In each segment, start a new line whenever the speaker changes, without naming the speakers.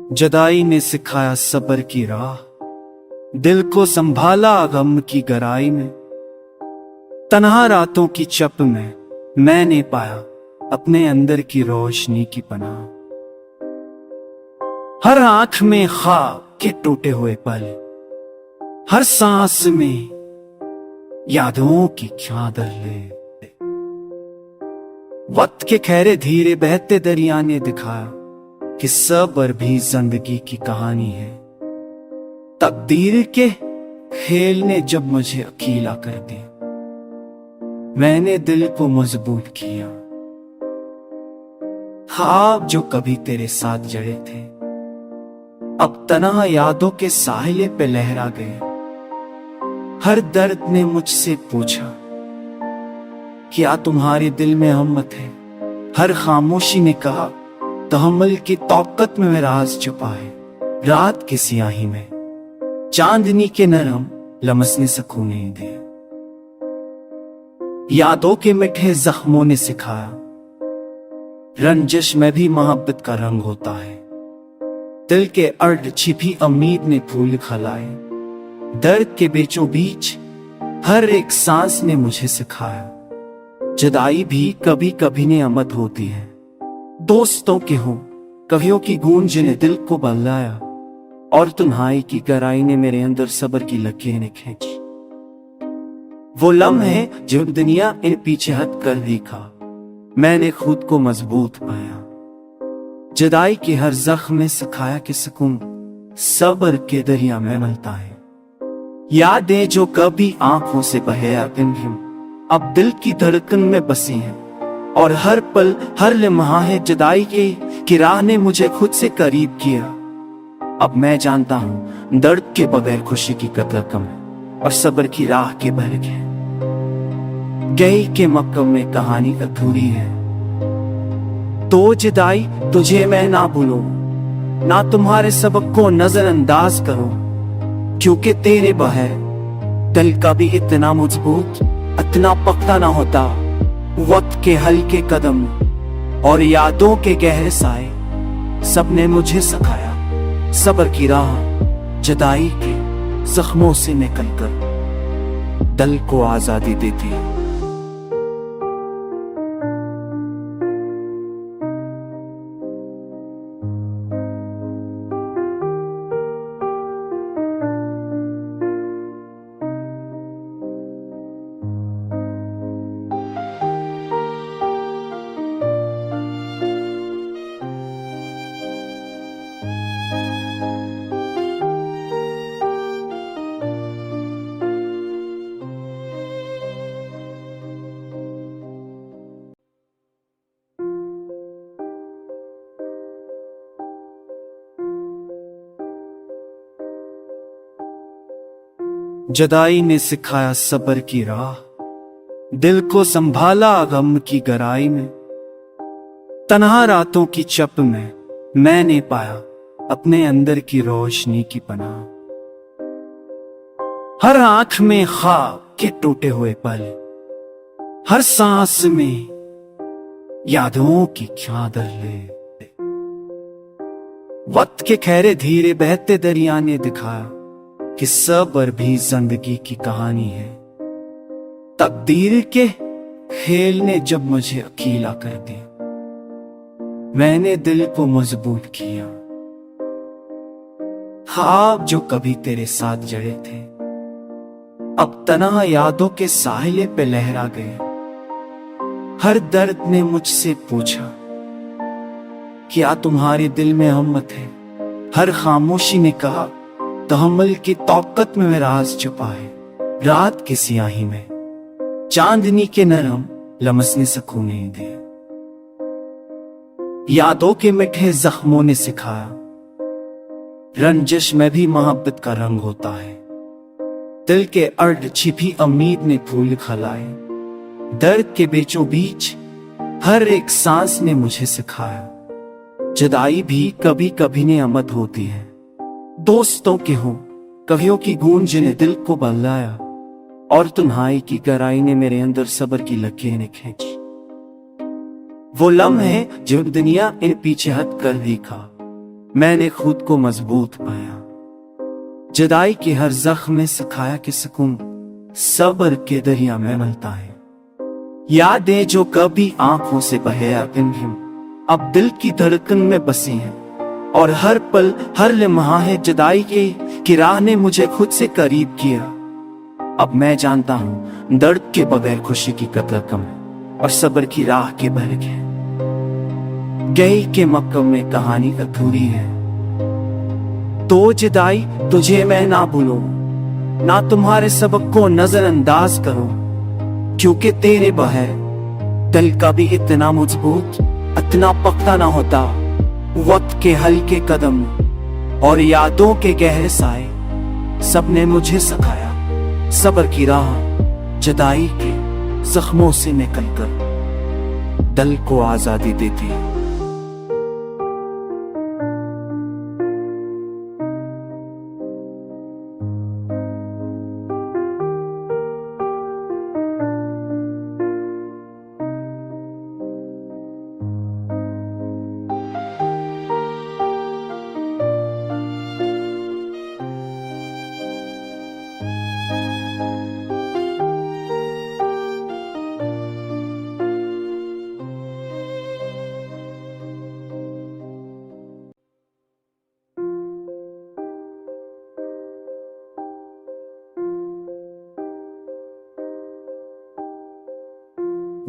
जुदाई ने सिखाया सब्र की राह, दिल को संभाला गम की गहराई में। तन्हा रातों की चप में मैंने पाया अपने अंदर की रोशनी की पनाह। हर आंख में ख्वाब के टूटे हुए पल, हर सांस में यादों की चादर ले। वक्त के खैरे धीरे बहते दरिया ने दिखाया कि सब्र भी जिंदगी की कहानी है। तकदीर के खेल ने जब मुझे अकेला कर दिया, मैंने दिल को मजबूत किया। ख्वाब जो कभी तेरे साथ जड़े थे, अब तन्हा यादों के साहिले पे लहरा गए। हर दर्द ने मुझसे पूछा, क्या तुम्हारे दिल में हिम्मत है? हर खामोशी ने कहा, तहम्मुल की ताकत में राज छुपा है। रात की सियाही में चांदनी के नरम लमसने सुकून नहीं दे। यादों के मीठे जख्मों ने सिखाया, रंजिश में भी मोहब्बत का रंग होता है। दिल के अर्ध छिपी उम्मीद ने फूल खिलाए। दर्द के बीचों बीच हर एक सांस ने मुझे सिखाया, जुदाई भी कभी कभी नियामत होती है। दोस्तों के हों कवियों की गूंज ने दिल को बहलाया, और तन्हाई की गहराई ने मेरे अंदर सब्र की लकीरें खींची। वो लम्हे जब दुनिया इन पीछे हट कर देखा, मैंने खुद को मजबूत पाया। जुदाई के हर जख्म ने सिखाया कि सुकून सब्र के दरिया में मिलता है। यादें जो कभी आंखों से बहे अब दिल की धड़कन में बसी हैं, और हर पल हर लम्हा है जुदाई की राह ने मुझे खुद से करीब किया। अब मैं जानता हूँ दर्द के बगैर खुशी की कदर कम है, और सब्र की राह के बरक है। गई के मक्कम में कहानी अधूरी है, तो जुदाई तुझे मैं ना भूलूं, ना तुम्हारे सबक को नजरअंदाज करूं, क्योंकि तेरे बगैर दिल का भी इतना मजबूत इतना पक्का ना होता। वक्त के हल्के कदम और यादों के गहरे साए सबने मुझे सिखाया, सब्र की राह जुदाई के जख्मों से निकलकर दिल को आजादी देती है। जुदाई ने सिखाया सब्र की राह, दिल को संभाला गम की गहराई में। तन्हा रातों की चप में मैंने पाया अपने अंदर की रोशनी की पनाह। हर आंख में ख्वाब के टूटे हुए पल, हर सांस में यादों की चादर ले। वक्त के खैरे धीरे बहते दरिया ने दिखाया कि सब्र भी जिंदगी की कहानी है। तकदीर के खेल ने जब मुझे अकेला कर दिया, मैंने दिल को मजबूत किया। ख्वाब जो कभी तेरे साथ जड़े थे, अब तन्हा यादों के साहिले पे लहरा गए। हर दर्द ने मुझसे पूछा, क्या तुम्हारे दिल में हिम्मत है? हर खामोशी ने कहा, तहम्मुल की ताकत में राज छुपा है। रात की सियाही में चांदनी के नरम लमसने सुकून नहीं दे। यादों के मीठे जख्मों ने सिखाया, रंजिश में भी मोहब्बत का रंग होता है। दिल के अर्ध छिपी उम्मीद ने फूल खिलाए। दर्द के बीचों बीच हर एक सांस ने मुझे सिखाया, जुदाई भी कभी कभी नियामत होती है। दोस्तों के हों कवियों की गूंज ने दिल को बहलाया, और तन्हाई की गहराई ने मेरे अंदर सब्र की लकीरें खींची। वो लम्हे जब दुनिया इन पीछे हट कर देखा, मैंने खुद को मजबूत पाया। जुदाई के हर जख्म में सिखाया कि सुकून सब्र के दरिया में मिलता है। यादें जो कभी आंखों से बहे रिमझिम अब दिल की धड़कन में बसी हैं, और हर पल हर लम्हा है जुदाई की राह ने मुझे खुद से करीब किया। अब मैं जानता हूँ दर्द के बगैर खुशी की कदर कम है, और सब्र की राह के बरग है। गई के मक्कम में कहानी अधूरी है, तो जुदाई तुझे मैं ना भूलूं, ना तुम्हारे सबक को नजरअंदाज करूं, क्योंकि तेरे बगैर दिल का भी इतना मजबूत इतना पक्का ना होता। वक्त के हल्के कदम और यादों के गहरे साए सबने मुझे सिखाया सब्र की राह। जुदाई के जख्मों से निकलकर दिल को आजादी देती है।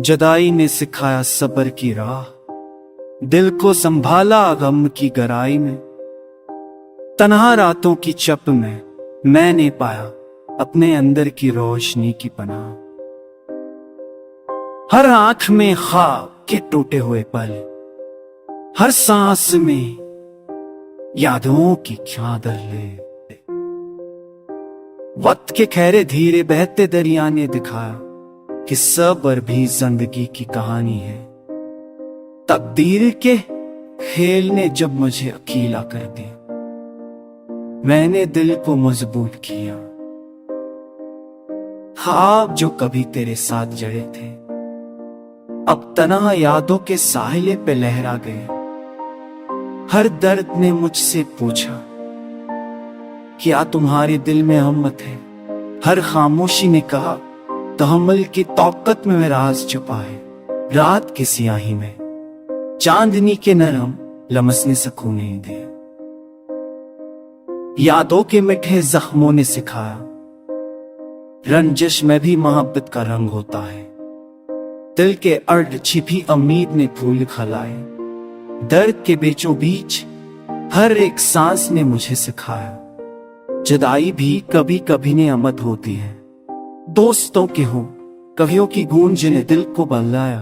जुदाई ने सिखाया सब्र की राह, दिल को संभाला गम की गहराई में। तन्हा रातों की चप में मैंने पाया अपने अंदर की रोशनी की पनाह। हर आंख में ख्वाब के टूटे हुए पल, हर सांस में यादों की चादर ले। वक्त के खैरे धीरे बहते दरिया ने दिखाया कि सब्र भी जिंदगी की कहानी है। तकदीर के खेल ने जब मुझे अकेला कर दिया, मैंने दिल को मजबूत किया। ख्वाब जो कभी तेरे साथ जड़े थे अब तन्हा यादों के साहिले पे लहरा गए। हर दर्द ने मुझसे पूछा क्या तुम्हारे दिल में हिम्मत है। हर खामोशी ने कहा तहम्मुल की तौकत में राज छुपा है। रात की सियाही में चांदनी के नरम लमसने सुकून दे। यादों के मीठे जख्मों ने सिखाया रंजिश में भी मोहब्बत का रंग होता है। दिल के अर्ध छिपी उम्मीद ने फूल खिलाए। दर्द के बीचों बीच हर एक सांस ने मुझे सिखाया जुदाई भी कभी कभी नियामत होती है। दोस्तों के हो कवियों की गूंज ने दिल को बहलाया,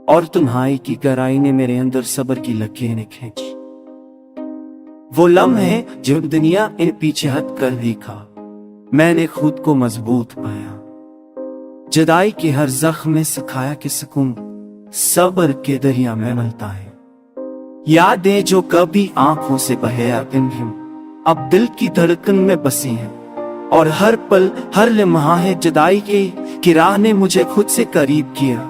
और तन्हाई की गहराई ने मेरे अंदर सब्र की लकीरें खींची। वो लम्हे जब दुनिया इन पीछे हट कर देखा, मैंने खुद को मजबूत पाया। जुदाई के हर जख्म में सिखाया कि सुकून सब्र के दरिया में मिलता है। यादें जो कभी आंखों से बहे रिमझिम अब दिल की धड़कन में बसी हैं, और हर पल हर लम्हा है जुदाई की राह ने मुझे खुद से करीब किया।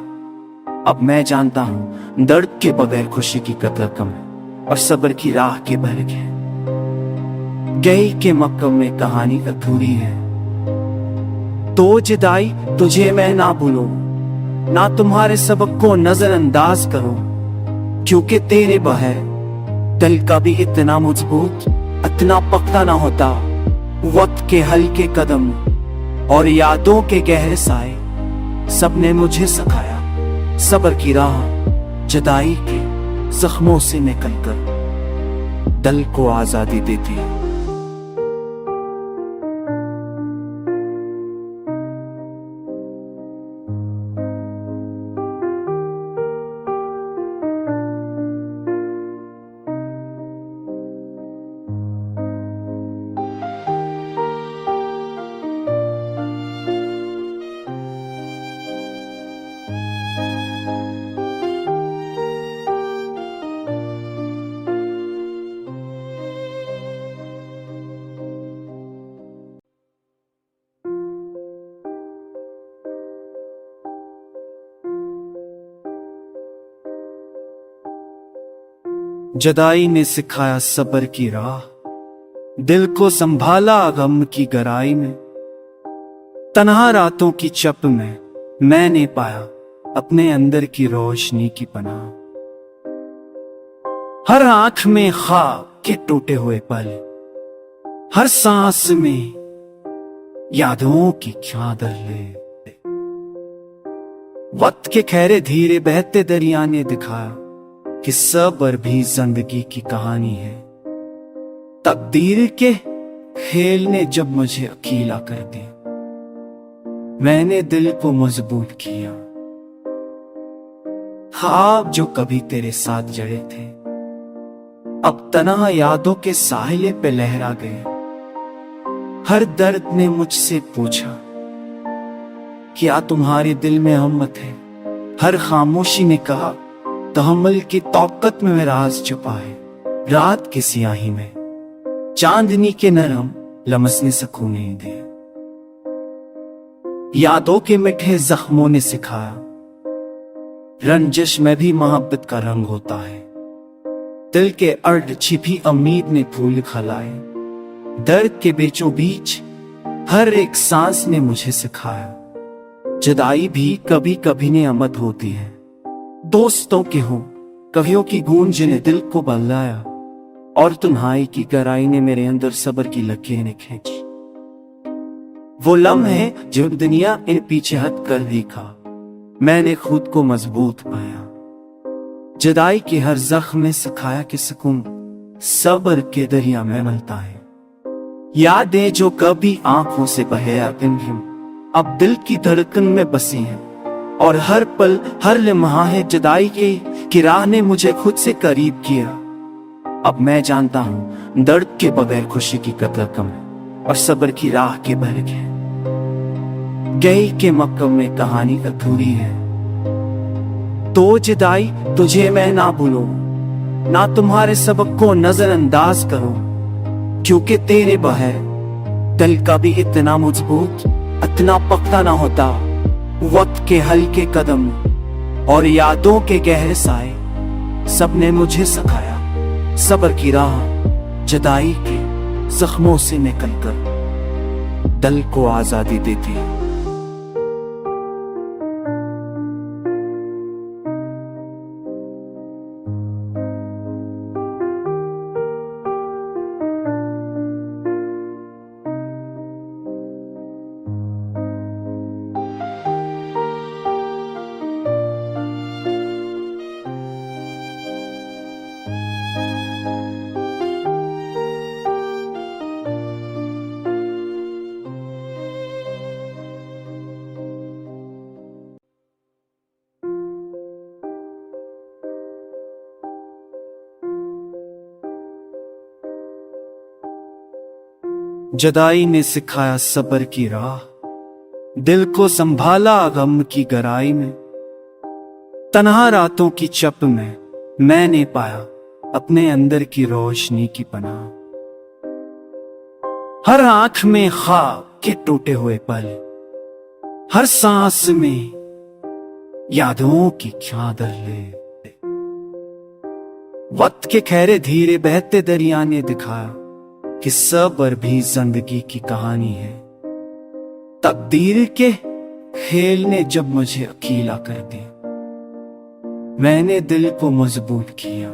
अब मैं जानता हूँ दर्द के बगैर खुशी की कदर कम है, और सब्र की राह के बरग है। गई के मक्कम में कहानी अधूरी है, तो जुदाई तुझे मैं ना भूलूं, ना तुम्हारे सबक को नजरअंदाज करूं, क्योंकि तेरे बगैर दिल का भी इतना मजबूत इतना पक्का ना होता। वक्त के हल्के कदम और यादों के गहरे साए सबने मुझे सिखाया सब्र की राह। जुदाई के जख्मों से निकलकर दिल को आजादी देती है। जुदाई ने सिखाया सब्र की राह, दिल को संभाला गम की गहराई में। तन्हा रातों की चप में मैंने पाया अपने अंदर की रोशनी की पनाह। हर आंख में ख्वाब के टूटे हुए पल, हर सांस में यादों की चादर ले। वक्त के खैरे धीरे बहते दरिया ने दिखाया कि सब्र भी जिंदगी की कहानी है। तकदीर के खेल ने जब मुझे अकेला कर दिया, मैंने दिल को मजबूत किया। ख्वाब जो कभी तेरे साथ जड़े थे, अब तन्हा यादों के साहिले पे लहरा गए। हर दर्द ने मुझसे पूछा, क्या तुम्हारे दिल में हिम्मत है? हर खामोशी ने कहा, तहम्मुल की ताकत में राज छुपा है। रात की सियाही में चांदनी के नरम लमसने सुकून दे। यादों के मीठे जख्मों ने सिखाया, रंजिश में भी मोहब्बत का रंग होता है। दिल के अर्ध छिपी उम्मीद ने फूल खिलाए। दर्द के बीचों बीच हर एक सांस ने मुझे सिखाया, जुदाई भी कभी कभी नियामत होती है। दोस्तों के हो कवियों की गूंज ने दिल को बहलाया, और तन्हाई की गहराई ने मेरे अंदर सब्र की लकीरें खींची। वो लम्हे जब दुनिया इन पीछे हट कर देखा, मैंने खुद को मजबूत पाया। जुदाई के हर जख्म ने सिखाया कि सुकून सब्र के दरिया में मिलता है। यादें जो कभी आंखों से बहे अब दिल की धड़कन में बसी हैं, और हर पल हर लम्हा है जुदाई की राह ने मुझे खुद से करीब किया। अब मैं जानता हूँ दर्द के बगैर खुशी की कदर कम है, और सब्र की राह के बरक है। गई के मक्कम में कहानी अधूरी है, तो जुदाई तुझे मैं ना भूलूं, ना तुम्हारे सबक को नजरअंदाज करूं, क्योंकि तेरे बगैर दिल का भी इतना मजबूत इतना पक्का ना होता। वक्त के हल्के कदम और यादों के गहरे साए सबने मुझे सिखाया, सब्र की राह जुदाई के जख्मों से निकलकर दिल को आजादी देती है। जुदाई ने सिखाया सब्र की राह, दिल को संभाला गम की गहराई में। तन्हा रातों की चप में मैंने पाया अपने अंदर की रोशनी की पनाह। हर आंख में ख्वाब के टूटे हुए पल, हर सांस में यादों की चादर ले। वक्त के खैरे धीरे बहते दरिया ने दिखाया कि सब्र भी जिंदगी की कहानी है। तकदीर के खेल ने जब मुझे अकेला कर दिया, मैंने दिल को मजबूत किया।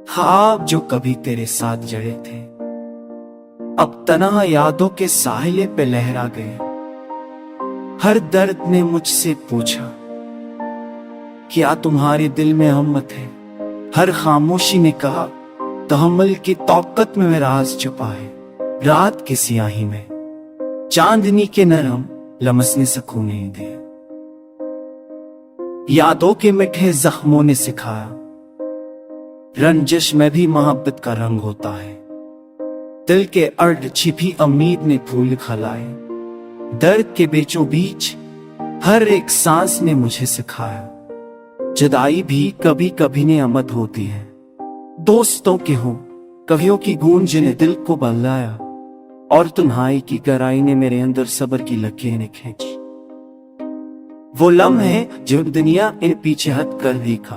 ख्वाब जो कभी तेरे साथ जड़े थे, अब तन्हा यादों के साहिले पे लहरा गए। हर दर्द ने मुझसे पूछा, क्या तुम्हारे दिल में हिम्मत है? हर खामोशी ने कहा, तहम्मुल की ताकत में राज छुपा है। रात की सियाही में चांदनी के नरम लमसने सुकून दे। यादों के मीठे जख्मों ने सिखाया, रंजिश में भी मोहब्बत का रंग होता है। दिल के अर्ध छिपी उम्मीद ने फूल खिलाए। दर्द के बीचों बीच हर एक सांस ने मुझे सिखाया, जुदाई भी कभी कभी नियामत होती है। दोस्तों के हो कवियों की गूंज ने दिल को बहलाया, और तन्हाई की गहराई ने मेरे अंदर सब्र की लकीरें खींची। वो लम्हे जब दुनिया इन पीछे हट कर देखा,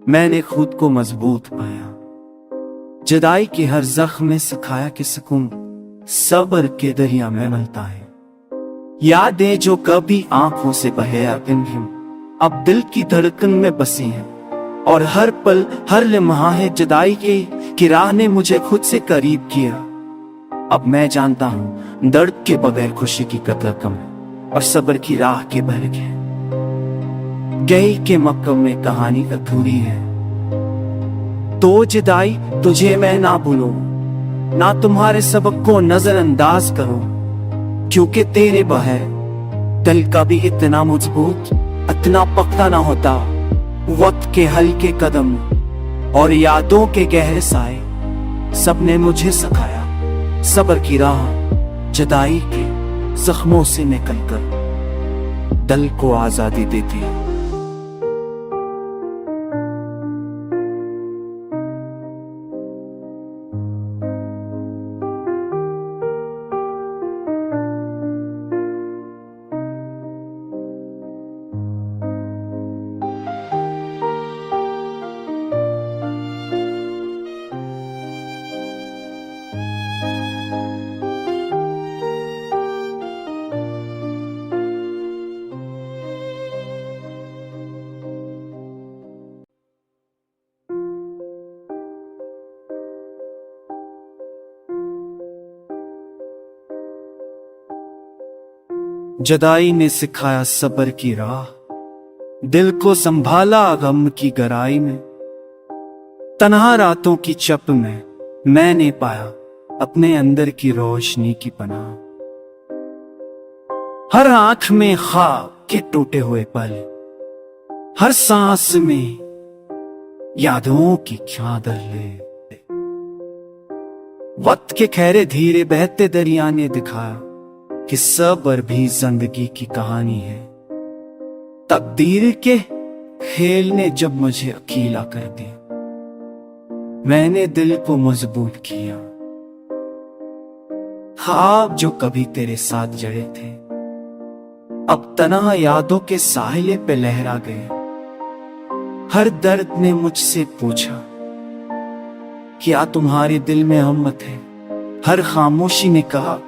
मैंने खुद को मजबूत पाया। जुदाई के हर जख्म ने सिखाया कि सुकून सब्र के दरिया में मिलता है। यादें जो कभी आंखों से बहे अब दिल की धड़कन में बसी हैं, और हर पल हर लम्हा है जुदाई की राह ने मुझे खुद से करीब किया। अब मैं जानता हूँ दर्द के बगैर खुशी की कदर कम है, और सब्र की राह के बरग है। गई के मक्कम में कहानी अधूरी है, तो जुदाई तुझे मैं ना भूलूं, ना तुम्हारे सबक को नजरअंदाज करूं, क्योंकि तेरे बगैर दिल का भी इतना मजबूत इतना पक्का ना होता। वक्त के हल्के कदम और यादों के गहरे साए सबने मुझे सिखाया सब्र की राह जुदाई के जख्मों से निकलकर दिल को आजादी देती है। जुदाई ने सिखाया सब्र की राह, दिल को संभाला गम की गहराई में। तन्हा रातों की चप में मैंने पाया अपने अंदर की रोशनी की पनाह। हर आंख में ख्वाब के टूटे हुए पल, हर सांस में यादों की चादर ले। वक्त के खैरे धीरे बहते दरिया ने दिखाया कि सब्र भी जिंदगी की कहानी है। तकदीर के खेल ने जब मुझे अकेला कर दिया, मैंने दिल को मजबूत किया। ख्वाब जो कभी तेरे साथ जड़े थे अब तन्हा यादों के साहिले पे लहरा गए। हर दर्द ने मुझसे पूछा क्या तुम्हारे दिल में हिम्मत है। हर खामोशी ने कहा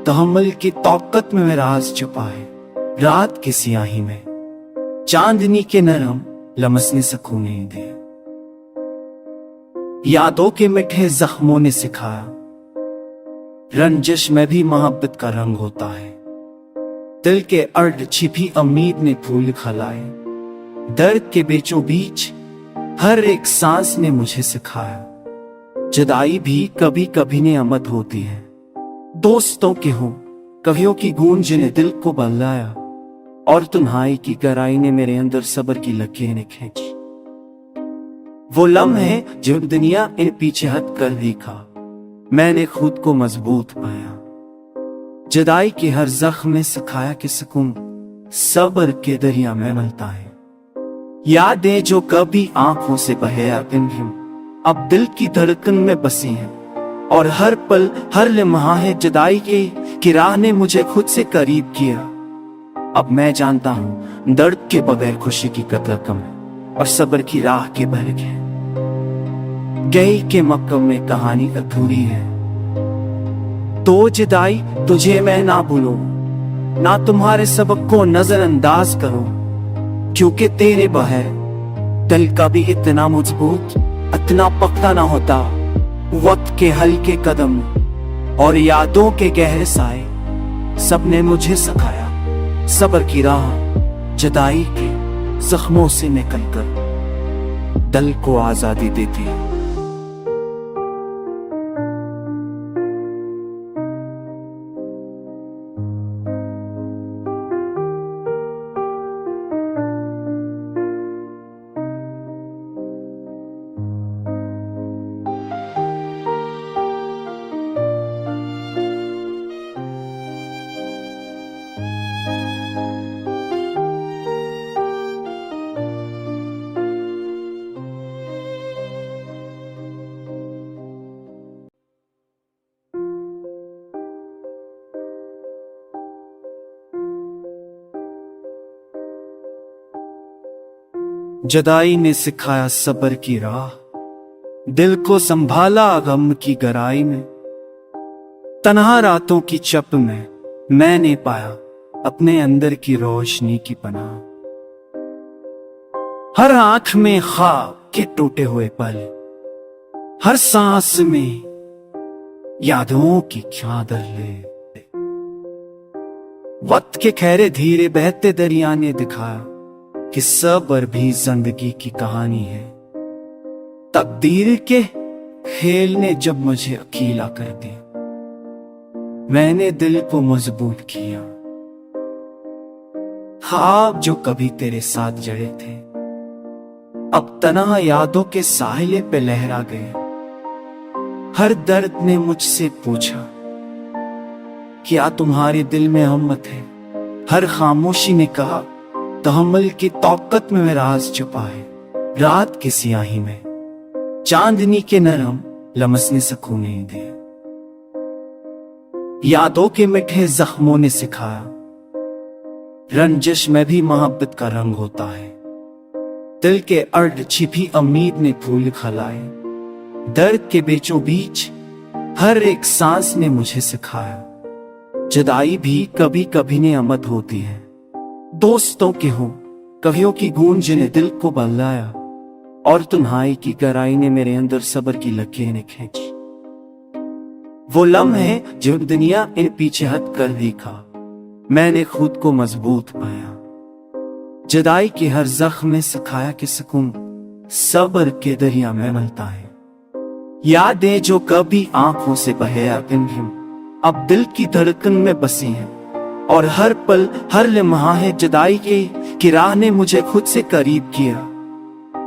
तहम्मुल की ताकत में राज छुपा है। रात की सियाही में चांदनी के नरम लमसने सुकून दे। यादों के मीठे जख्मों ने सिखाया रंजिश में भी मोहब्बत का रंग होता है। दिल के अर्ध छिपी उम्मीद ने फूल खिलाए। दर्द के बीचों बीच हर एक सांस ने मुझे सिखाया जुदाई भी कभी कभी नियामत होती है। दोस्तों के हो कवियों की गूंज ने दिल को बहलाया, और तन्हाई की गहराई ने मेरे अंदर सब्र की लकीरें खींची। वो लम्हे जो दुनिया इन पीछे हट कर देखा, मैंने खुद को मजबूत पाया। जुदाई के हर जख्म ने सिखाया कि सुकून सब्र के दरिया में मिलता है। यादें जो कभी आंखों से बहे अब दिल की धड़कन में बसी हैं, और हर पल हर लम्हा है जुदाई की राह ने मुझे खुद से करीब किया। अब मैं जानता हूँ दर्द के बगैर खुशी की कदर कम है, और सब्र की राह के बरग है। गई के मक्कम में कहानी अधूरी है, तो जुदाई तुझे मैं ना भूलूं, ना तुम्हारे सबक को नजरअंदाज करूं, क्योंकि तेरे बगैर दिल का भी इतना मजबूत इतना पक्का ना होता। वक्त के हल्के कदम और यादों के गहरे साए सबने मुझे सिखाया सब्र की राह जुदाई के जख्मों से निकलकर दिल को आजादी देती है। जुदाई ने सिखाया सब्र की राह, दिल को संभाला गम की गहराई में। तन्हा रातों की चप में मैंने पाया अपने अंदर की रोशनी की पनाह। हर आंख में ख्वाब के टूटे हुए पल, हर सांस में यादों की चादर ले। वक्त के खैरे धीरे बहते दरिया ने दिखाया कि सब्र भी जिंदगी की कहानी है। तकदीर के खेल ने जब मुझे अकेला कर दिया, मैंने दिल को मजबूत किया। ख्वाब जो कभी तेरे साथ जड़े थे, अब तन्हा यादों के साहिले पे लहरा गए। हर दर्द ने मुझसे पूछा, क्या तुम्हारे दिल में हिम्मत है? हर खामोशी ने कहा, तहम्मुल की ताकत में राज छुपा है। रात की सियाही में चांदनी के नरम लमसने सुकून नहीं दे। यादों के मीठे जख्मों ने सिखाया, रंजिश में भी मोहब्बत का रंग होता है। दिल के अर्ध छिपी उम्मीद ने फूल खिलाए। दर्द के बीचों बीच हर एक सांस ने मुझे सिखाया, जुदाई भी कभी कभी नियामत होती है। दोस्तों के हो कवियों की गूंज ने दिल को बहलाया, और तन्हाई की गहराई ने मेरे अंदर सब्र की लकीरें खींची। वो लम्हे जो दुनिया इन पीछे हट कर देखा, मैंने खुद को मजबूत पाया। जुदाई के हर जख्म ने सिखाया कि सुकून सब्र के दरिया में मिलता है। यादें जो कभी आंखों से बहे अब दिल की धड़कन में बसी हैं, और हर पल हर लम्हा है जुदाई की राह ने मुझे खुद से करीब किया।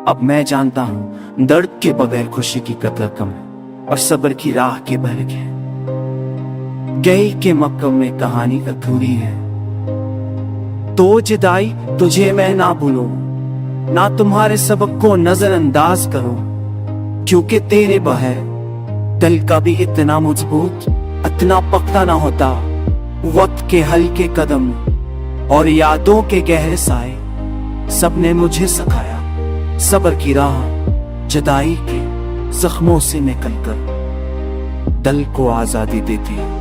अब मैं जानता हूँ दर्द के बगैर खुशी की कदर कम है, और सब्र की राह के बरक है। गई के मक्कम में कहानी अधूरी है, तो जुदाई तुझे मैं ना भूलूं, ना तुम्हारे सबक को नजरअंदाज करूं, क्योंकि तेरे बगैर दिल का भी इतना मजबूत इतना पक्का ना होता। वक्त के हल्के कदम और यादों के गहरे साए सबने मुझे सिखाया, सब्र की राह जुदाई के जख्मों से निकलकर दिल को आजादी देती है।